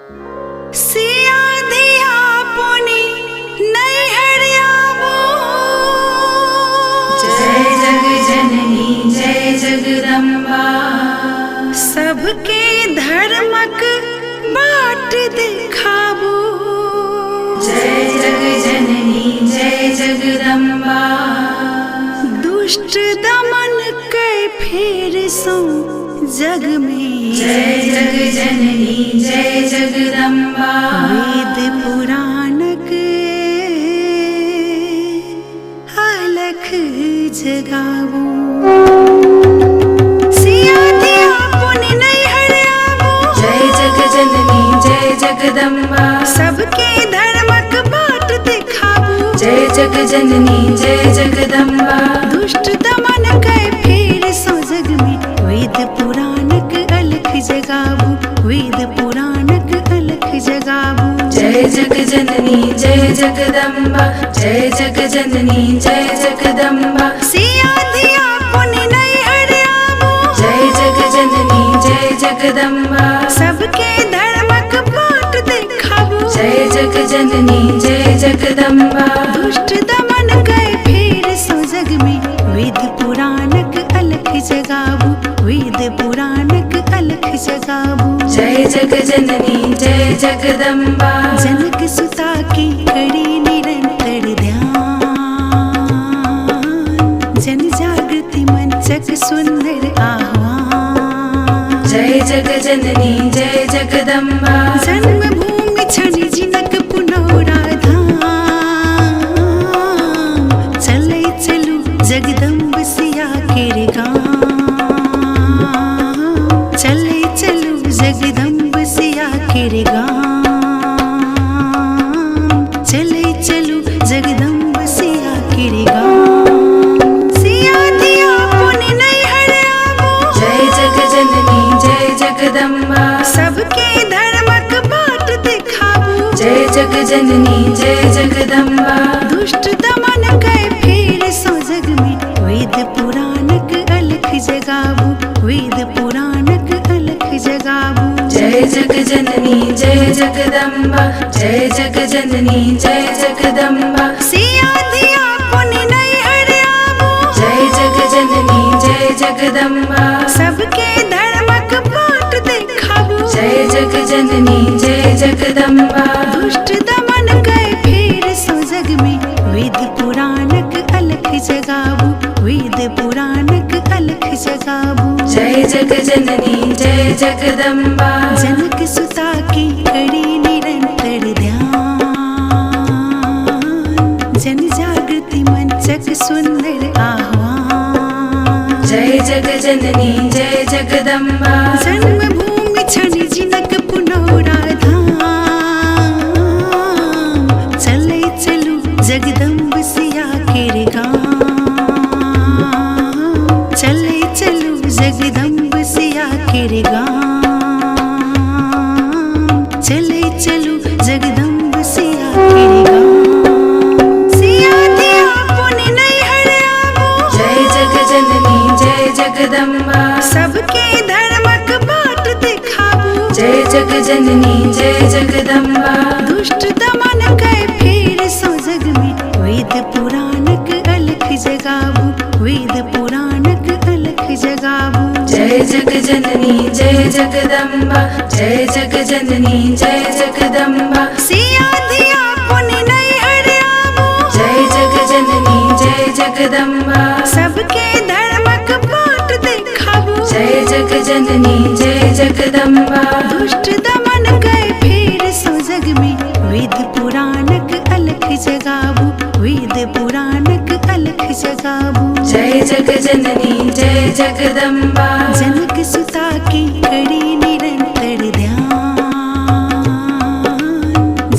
सिया दिया पुनि नैहर आबो। जय जग जननी जय जगदम्बा। सबके धर्मक बाट दिखाबो। जय जग जननी जय जगदम्बा। दुष्ट दमन कै फेर सो जग में। जय जग जननी जय जगदम्बा। वेद पुराणक अलख जगावो। सिया दिया पुनि नैहर आबो। जय जग जननी जय जगदम्बा। सबके धर्मक बाट दिखाबो। जय जग जननी जय जगदम्बा। दुष्ट दमन कै फेर सो जग में। वेद पुराणक अलख जगावो। वेद पुराणक अलख जगावो। जय जग जननी जय जगदम्बा। जय जग जननी जय जगदम्बा। सिया दिया पुनि नैहर आबो। जय जग जननी जय जगदम्बा। सबके धर्मक बाट दिखाबो। जय जग जननी जय जगदम्बा। दुष्ट दमन कै फेर सो जग में। वेद पुराणक अलख जगावो। वेद पुराणक अलख जगावो। जय जग जननी जय जगदम्बा। जनक सुता की करी निरंतर ध्यान। जन जागृति मंचक सुंदर आह्वान। जय जग जननी जय जगदम्बा। जन्मभूमि छनि जिनक पुनौरा धाम। चलै चलू जगदम्ब सिया केर गाम। चलै चलू जगदम्ब सिया केर गाम। चलै चलू जगदम्ब सिया केर गाम। सिया दिया पुनि नैहर आबो। जय जग जननी जय जगदम्बा। सबके धर्मक बाट दिखाबो। जय जग जननी जय जगदम्बा। दुष्ट दमन कै फेर सो जग में। वेद पुराणक अलख जगावो। वेद पुराणक अलख जगावो। जय जग जननी जय जगदम्बा। जय जग जननी जय जगदम्बा। सिया दिया पुनि नैहर आबो। जय जग जननी जय जगदम्बा। सबके धर्मक बाट दिखाबो। जय जग जननी जय जगदम्बा। दुष्ट दमन कै फेर सो जग में। वेद पुराणक अलख जगावो। वेद पुराणक अलख जगावो। जय जग जननी जय जगदम्बा। जनक सुता की करी निरंतर ध्यान। जन जागृति मंचक सुंदर आह्वान। जय जग जननी जय जगदम्बा। जन्मभूमि छनि जिनक पुनौरा धाम। चलै चलू जगदम्ब सिया केर गाम। चलै चलू जगदम्ब सिया केर गाम। चलै चलू जगदम्ब सिया केर गाम। सिया दिया पुनि नैहर आबो। जय जग जननी जय जगदम्बा। सबके धर्मक बाट दिखाबो। जय जग जननी जय जगदम्बा। दुष्ट दमन कै फेर सो जग में। वेद पुराणक अलख जगावो। वेद पुराणक अलख जगावो। जय जग जननी जय जगदम्बा। जय जग जननी जय जगदम्बा। सिया दिया पुनि नैहर आबो। जय जग जननी जय जगदम्बा। सबके धर्मक बाट दिखाबो। जय जग जननी जय जगदम्बा। दुष्ट दमन कै फेर सो जग में। वेद पुराणक अलख जगावो। वेद पुराणक अलख जगावो। जय जग जननी जय जगदम्बा। जनक सुता की करी निरंतर ध्यान।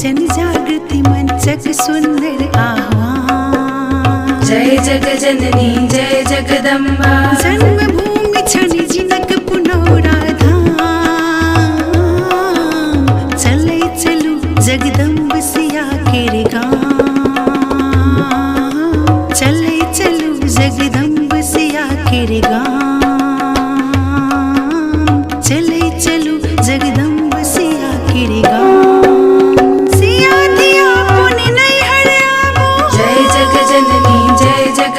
जन जागृति मंचक सुंदर आह्वान। जय जग जननी जय जगदम्बा। जन्मभूमि छनि जिनक पुनौरा धाम। चलै चलू जगदम्ब सिया केर गाम। चलै चलू जगदम्ब सिया केर गाम। चलै चलू जगदम्ब सिया केर गाम।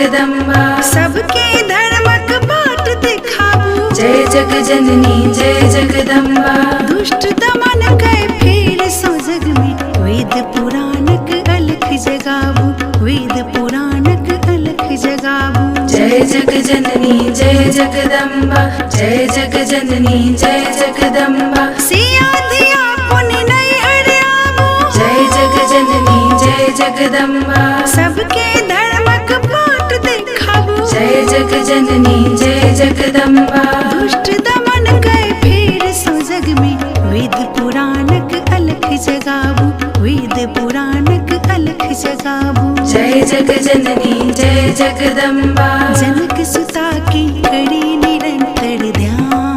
जगदम्बा सबके धर्मक बाट दिखाबू जय जग जननी जय जगदम्बा दुष्ट दमन कै फेर सो जग में वेद पुराणक अलख जगाबू वेद पुराणक अलख जगाबू जय जग जननी जय जगदम्बा जय जग जननी जय जगदम्बा सिया धिया पुनि नहीं हरियाबू जय जग जननी जय जगदम्बा सबके धर्मक बाट दिखाबू जय जग जननी जय जगदम्बा दुष्ट दमन कै फेर सो जग में वेद पुराणक अलख जगाबू वेद पुराणक अलख जगाबू जय जग जननी जय जगदम्बा जनक सुता की कड़ी निरंतर ध्यान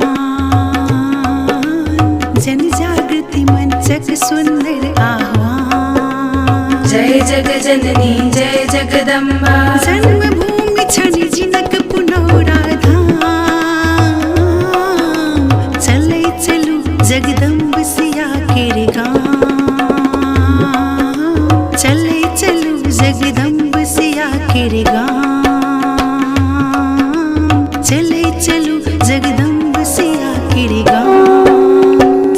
जन जागृति मंचक सुंदर आह्वान जय जग जननी जय जगदम्बा जन्मभूमि छनि जिनक पुनौरा धाम चलै चलू जगदम्ब सिया केर गाम चलै चलू जगदम्ब सिया केर गाम चलै चलू जगदम्ब सिया केर गाम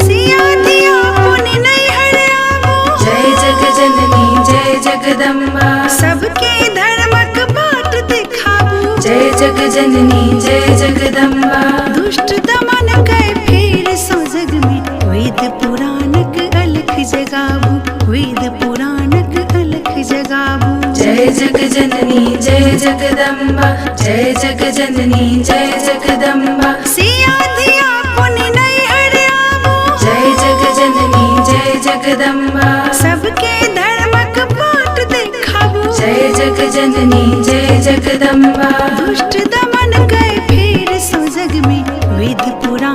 सिया धिया पुनि नहीं हरियाबू जय जग जननी जय जगदम्बा सबके धर्मक बाट दिखाबू जय जग जननी जय जगदम्बा दुष्ट दमन कै फेर सो जग में वेद पुराणक अलख जगाबू वेद पुराणक अलख जगाबू जय जग जननी जय जगदम्बा जय जग जननी जय जगदम्बा सिया धिया पुनि नहीं हरियाबू जय जग जननी जय जगदम्बा सबके धर्मक बाट दिखाबू जय जग जननी जय जगदम्बा